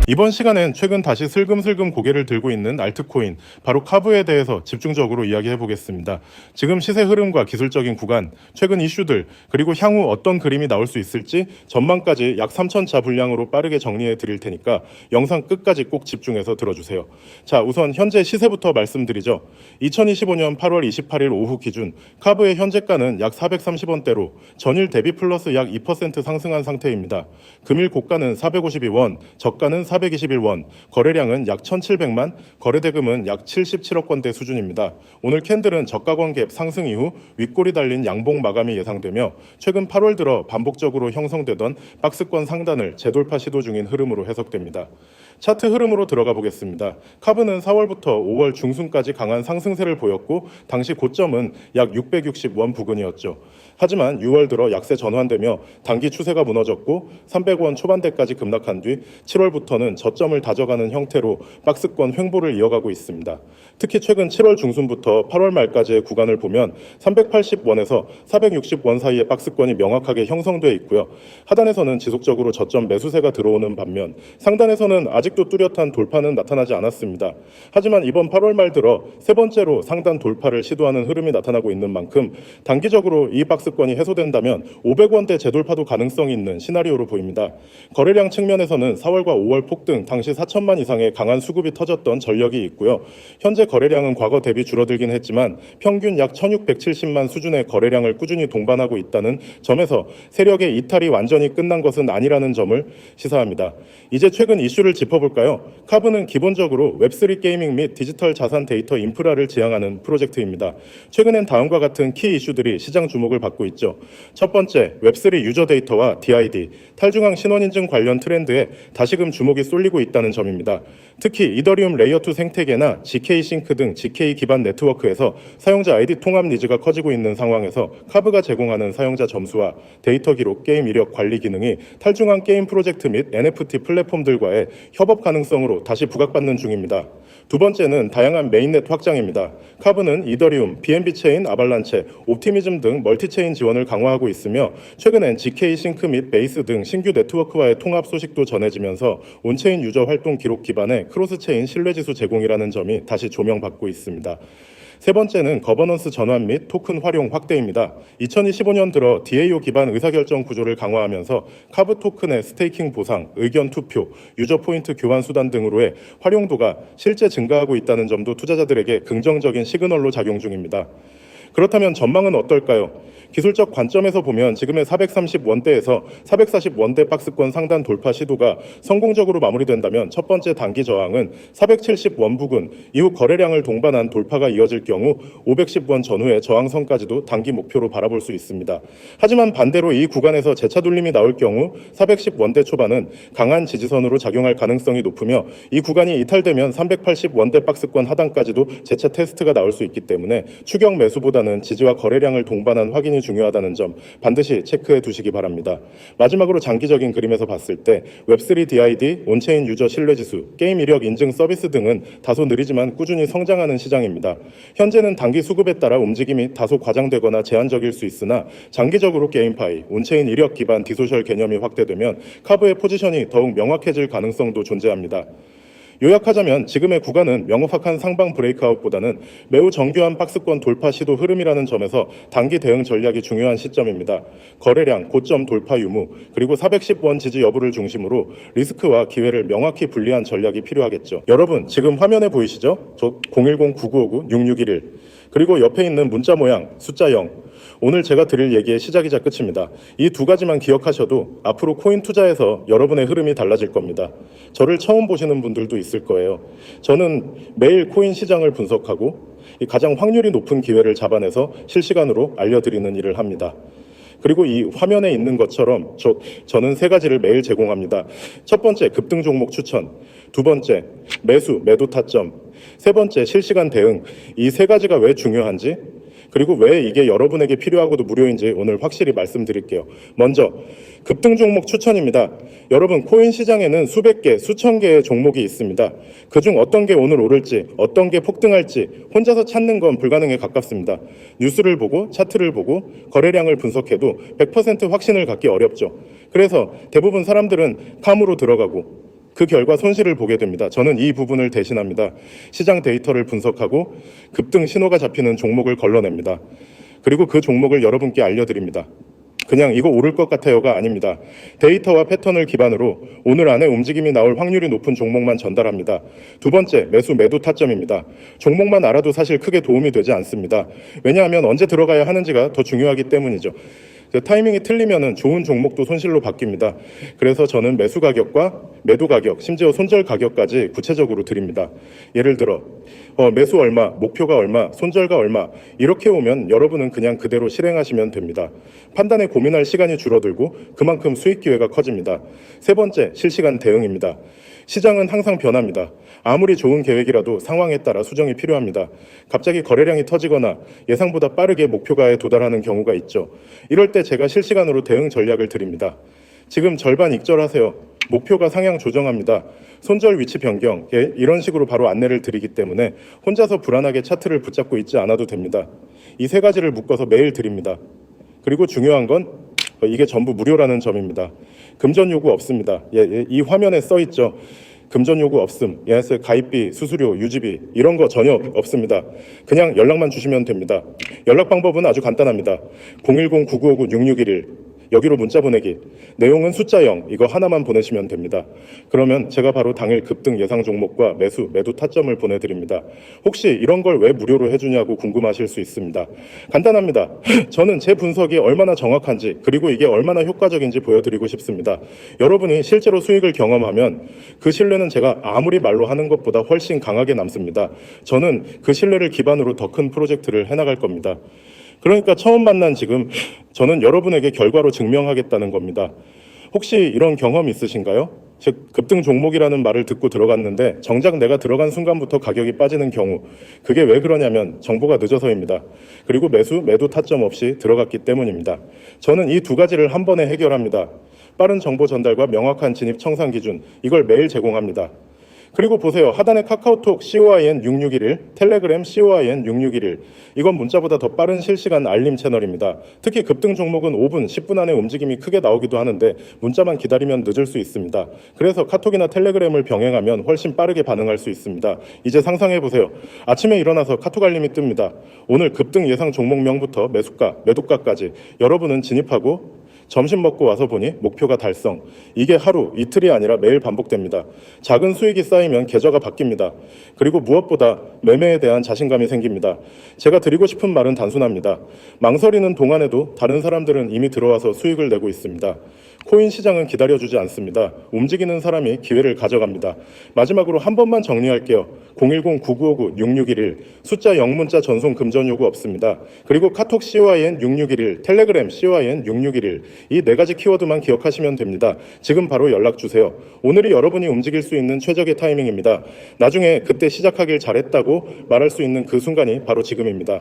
이번 시간엔 최근 다시 슬금슬금 고개를 들고 있는 알트코인, 바로 카브에 대해서 집중적으로 이야기해 보겠습니다. 지금 시세 흐름과 기술적인 구간, 최근 이슈들, 그리고 향후 어떤 그림이 나올 수 있을지 전망까지 약 3,000자 분량으로 빠르게 정리해 드릴 테니까 영상 끝까지 꼭 집중해서 들어주세요. 자, 우선 현재 시세부터 말씀드리죠. 2025년 8월 28일 오후 기준 카브의 현재가는 약 430원대로 전일 대비 플러스 약 2% 상승한 상태입니다. 금일 고가는 452원, 저가는 421원, 거래량은 약 1,700만, 거래대금은 약 77억 원대 수준입니다. 오늘 캔들은 저가권 갭 상승 이후 윗골이 달린 양봉 마감이 예상되며 최근 8월 들어 반복적으로 형성되던 박스권 상단을 재돌파 시도 중인 흐름으로 해석됩니다. 차트 흐름으로 들어가 보겠습니다. 카브는 4월부터 5월 중순까지 강한 상승세를 보였고 당시 고점은 약 660원 부근이었죠. 하지만 6월 들어 약세 전환되며 단기 추세가 무너졌고 300원 초반대까지 급락한 뒤 7월부터는 저점을 다져가는 형태로 박스권 횡보를 이어가고 있습니다. 특히 최근 7월 중순부터 8월 말까지의 구간을 보면 380원에서 460원 사이의 박스권이 명확하게 형성돼 있고요. 하단에서는 지속적으로 저점 매수세가 들어오는 반면 상단에서는 아직도 뚜렷한 돌파는 나타나지 않았습니다. 하지만 이번 8월 말 들어 세 번째로 상단 돌파를 시도하는 흐름이 나타나고 있는 만큼 단기적으로 이 박스권이 해소된다면 500원대 재돌파도 가능성이 있는 시나리오로 보입니다. 거래량 측면에서는 4월과 5월 폭등 당시 4천만 이상의 강한 수급이 터졌던 전력이 있고요. 현재 거래량은 과거 대비 줄어들긴 했지만 평균 약 1,670만 수준의 거래량을 꾸준히 동반하고 있다는 점에서 세력의 이탈이 완전히 끝난 것은 아니라는 점을 시사합니다. 이제 최근 이슈를 짚어볼까요? 카브는 기본적으로 웹3 게이밍 및 디지털 자산 데이터 인프라를 지향하는 프로젝트입니다. 최근엔 다음과 같은 키 이슈들이 시장 주목을 받고 있죠. 첫 번째, 웹3 유저 데이터와 DID, 탈중앙 신원인증 관련 트렌드에 다시금 주목이 쏠리고 있다는 점입니다. 특히 이더리움 레이어2 생태계나 GK 싱크 등 GK 기반 네트워크에서 사용자 아이디 통합 니즈가 커지고 있는 상황에서 카브가 제공하는 사용자 점수와 데이터 기록, 게임 이력 관리 기능이 탈중앙 게임 프로젝트 및 NFT 플랫폼들과의 협업 가능성으로 다시 부각받는 중입니다. 두 번째는 다양한 메인넷 확장입니다. 카브는 이더리움, BNB 체인, 아발란체, 옵티미즘 등 멀티체인 지원을 강화하고 있으며 최근엔 GK 싱크 및 베이스 등 신규 네트워크와의 통합 소식도 전해지면서 온체인 유저 활동 기록 기반의 크로스체인 신뢰지수 제공이라는 점이 다시 조명받고 있습니다. 세 번째는 거버넌스 전환 및 토큰 활용 확대입니다. 2025년 들어 DAO 기반 의사결정 구조를 강화하면서 카브 토큰의 스테이킹 보상, 의견 투표, 유저 포인트 교환 수단 등으로의 활용도가 실제 증가하고 있다는 점도 투자자들에게 긍정적인 시그널로 작용 중입니다. 그렇다면 전망은 어떨까요? 기술적 관점에서 보면 지금의 430원대에서 440원대 박스권 상단 돌파 시도가 성공적으로 마무리된다면 첫 번째 단기 저항은 470원 부근, 이후 거래량을 동반한 돌파가 이어질 경우 510원 전후의 저항선까지도 단기 목표로 바라볼 수 있습니다. 하지만 반대로 이 구간에서 재차 돌림이 나올 경우 410원대 초반은 강한 지지선으로 작용할 가능성이 높으며 이 구간이 이탈되면 380원대 박스권 하단까지도 재차 테스트가 나올 수 있기 때문에 추격 매수보다는 지지와 거래량을 동반한 확인이 중요하다는 점 반드시 체크해 두시기 바랍니다. 마지막으로 장기적인 그림에서 봤을 때 웹3 DID, 온체인 유저 신뢰지수, 게임 이력 인증 서비스 등은 다소 느리지만 꾸준히 성장하는 시장입니다. 현재는 단기 수급에 따라 움직임이 다소 과장되거나 제한적일 수 있으나 장기적으로 게임파이, 온체인 이력 기반 디소셜 개념이 확대되면 카브의 포지션이 더욱 명확해질 가능성도 존재합니다. 요약하자면 지금의 구간은 명확한 상방 브레이크아웃보다는 매우 정교한 박스권 돌파 시도 흐름이라는 점에서 단기 대응 전략이 중요한 시점입니다. 거래량, 고점 돌파 유무, 그리고 410원 지지 여부를 중심으로 리스크와 기회를 명확히 분리한 전략이 필요하겠죠. 여러분, 지금 화면에 보이시죠? 저 010-9959-6611 그리고 옆에 있는 문자 모양 숫자 0. 오늘 제가 드릴 얘기의 시작이자 끝입니다. 이 두 가지만 기억하셔도 앞으로 코인 투자에서 여러분의 흐름이 달라질 겁니다. 저를 처음 보시는 분들도 있을 거예요. 저는 매일 코인 시장을 분석하고 가장 확률이 높은 기회를 잡아내서 실시간으로 알려드리는 일을 합니다. 그리고 이 화면에 있는 것처럼 저는 세 가지를 매일 제공합니다. 첫 번째, 급등 종목 추천. 두 번째, 매수, 매도 타점. 세 번째, 실시간 대응. 이 세 가지가 왜 중요한지, 그리고 왜 이게 여러분에게 필요하고도 무료인지 오늘 확실히 말씀드릴게요. 먼저 급등 종목 추천입니다. 여러분, 코인 시장에는 수백 개, 수천 개의 종목이 있습니다. 그중 어떤 게 오늘 오를지, 어떤 게 폭등할지 혼자서 찾는 건 불가능에 가깝습니다. 뉴스를 보고 차트를 보고 거래량을 분석해도 100% 확신을 갖기 어렵죠. 그래서 대부분 사람들은 캄으로 들어가고 그 결과 손실을 보게 됩니다. 저는 이 부분을 대신합니다. 시장 데이터를 분석하고 급등 신호가 잡히는 종목을 걸러냅니다. 그리고 그 종목을 여러분께 알려드립니다. 그냥 이거 오를 것 같아요가 아닙니다. 데이터와 패턴을 기반으로 오늘 안에 움직임이 나올 확률이 높은 종목만 전달합니다. 두 번째, 매도 타점입니다. 종목만 알아도 사실 크게 도움이 되지 않습니다. 왜냐하면 언제 들어가야 하는지가 더 중요하기 때문이죠. 타이밍이 틀리면 좋은 종목도 손실로 바뀝니다. 그래서 저는 매수 가격과 매도 가격, 심지어 손절 가격까지 구체적으로 드립니다. 예를 들어 매수 얼마, 목표가 얼마, 손절가 얼마 이렇게 오면 여러분은 그냥 그대로 실행하시면 됩니다. 판단에 고민할 시간이 줄어들고 그만큼 수익 기회가 커집니다. 세 번째, 실시간 대응입니다. 시장은 항상 변합니다. 아무리 좋은 계획이라도 상황에 따라 수정이 필요합니다. 갑자기 거래량이 터지거나 예상보다 빠르게 목표가에 도달하는 경우가 있죠. 이럴 때 제가 실시간으로 대응 전략을 드립니다. 지금 절반 익절하세요. 목표가 상향 조정합니다. 손절 위치 변경, 이런 식으로 바로 안내를 드리기 때문에 혼자서 불안하게 차트를 붙잡고 있지 않아도 됩니다. 이 세 가지를 묶어서 매일 드립니다. 그리고 중요한 건 이게 전부 무료라는 점입니다. 금전 요구 없습니다. 이 화면에 써 있죠. 금전 요구 없음, 가입비, 수수료, 유지비 이런 거 전혀 없습니다. 그냥 연락만 주시면 됩니다. 연락 방법은 아주 간단합니다. 010-9959-6611 여기로 문자 보내기. 내용은 숫자 0 이거 하나만 보내시면 됩니다. 그러면 제가 바로 당일 급등 예상 종목과 매도 타점을 보내드립니다. 혹시 이런 걸 왜 무료로 해주냐고 궁금하실 수 있습니다. 간단합니다. 저는 제 분석이 얼마나 정확한지 그리고 이게 얼마나 효과적인지 보여드리고 싶습니다. 여러분이 실제로 수익을 경험하면 그 신뢰는 제가 아무리 말로 하는 것보다 훨씬 강하게 남습니다. 저는 그 신뢰를 기반으로 더 큰 프로젝트를 해나갈 겁니다. 그러니까 처음 만난 지금 저는 여러분에게 결과로 증명하겠다는 겁니다. 혹시 이런 경험 있으신가요? 즉 급등 종목이라는 말을 듣고 들어갔는데 정작 내가 들어간 순간부터 가격이 빠지는 경우, 그게 왜 그러냐면 정보가 늦어서입니다. 그리고 매도 타점 없이 들어갔기 때문입니다. 저는 이 두 가지를 한 번에 해결합니다. 빠른 정보 전달과 명확한 진입 청산 기준, 이걸 매일 제공합니다. 그리고 보세요. 하단에 카카오톡 COIN6611, 텔레그램 COIN6611. 이건 문자보다 더 빠른 실시간 알림 채널입니다. 특히 급등 종목은 5분, 10분 안에 움직임이 크게 나오기도 하는데 문자만 기다리면 늦을 수 있습니다. 그래서 카톡이나 텔레그램을 병행하면 훨씬 빠르게 반응할 수 있습니다. 이제 상상해 보세요. 아침에 일어나서 카톡 알림이 뜹니다. 오늘 급등 예상 종목명부터 매수가, 매도가까지 여러분은 진입하고 점심 먹고 와서 보니 목표가 달성. 이게 하루, 이틀이 아니라 매일 반복됩니다. 작은 수익이 쌓이면 계좌가 바뀝니다. 그리고 무엇보다 매매에 대한 자신감이 생깁니다. 제가 드리고 싶은 말은 단순합니다. 망설이는 동안에도 다른 사람들은 이미 들어와서 수익을 내고 있습니다. 코인 시장은 기다려주지 않습니다. 움직이는 사람이 기회를 가져갑니다. 마지막으로 한 번만 정리할게요. 010-9959-6611 숫자 0문자 전송 금전 요구 없습니다. 그리고 카톡 COIN6611, 텔레그램 COIN6611 이 네 가지 키워드만 기억하시면 됩니다. 지금 바로 연락 주세요. 오늘이 여러분이 움직일 수 있는 최적의 타이밍입니다. 나중에 그때 시작하길 잘했다고 말할 수 있는 그 순간이 바로 지금입니다.